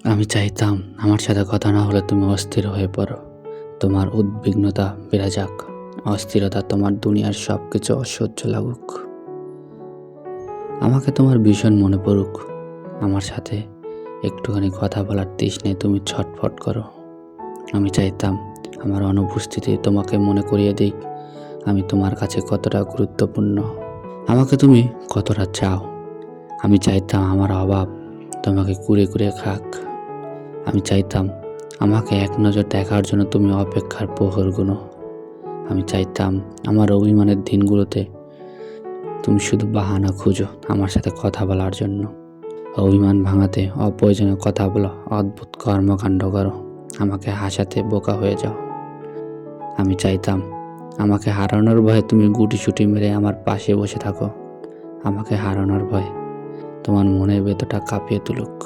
আমি চাইতাম আমার সাথে কথা না হলে তুমি অস্থির হয়ে পড়ো। তোমার উদ্বিগ্নতা বেড়ে যাক। অস্থিরতা তোমার দুনিয়ার সব কিছু অসহ্য লাগুক। আমাকে তোমার ভীষণ মনে পড়ুক। আমার সাথে একটুখানি কথা বলার তৃষ্ণায় তুমি ছটফট করো। আমি চাইতাম আমার অনুপস্থিতি তোমাকে মনে করিয়ে দিক আমি তোমার কাছে কতটা গুরুত্বপূর্ণ, আমাকে তুমি কতটা চাও। আমি চাইতাম আমার অভাব তোমাকে কুরে কুরে খাক। আমি চাইতাম আমাকে এক নজর দেখার জন্য তুমি অপেক্ষার প্রহর গুনো। আমি চাইতাম আমার অভিমানের দিনগুলোতে তুমি শুধু বাহানা খুঁজো আমার সাথে কথা বলার জন্য। অভিমান ভাঙাতে অপ্রয়োজনীয় কথা বলো, অদ্ভুত কর্মকাণ্ড করো, আমাকে হাসাতে বোকা হয়ে যাও। আমি চাইতাম আমাকে হারানোর ভয়ে তুমি গুটিসুটি মেরে আমার পাশে বসে থাকো। আমাকে হারানোর ভয়ে তোমার মনের ভেতরটা কাঁপিয়ে তুলুক।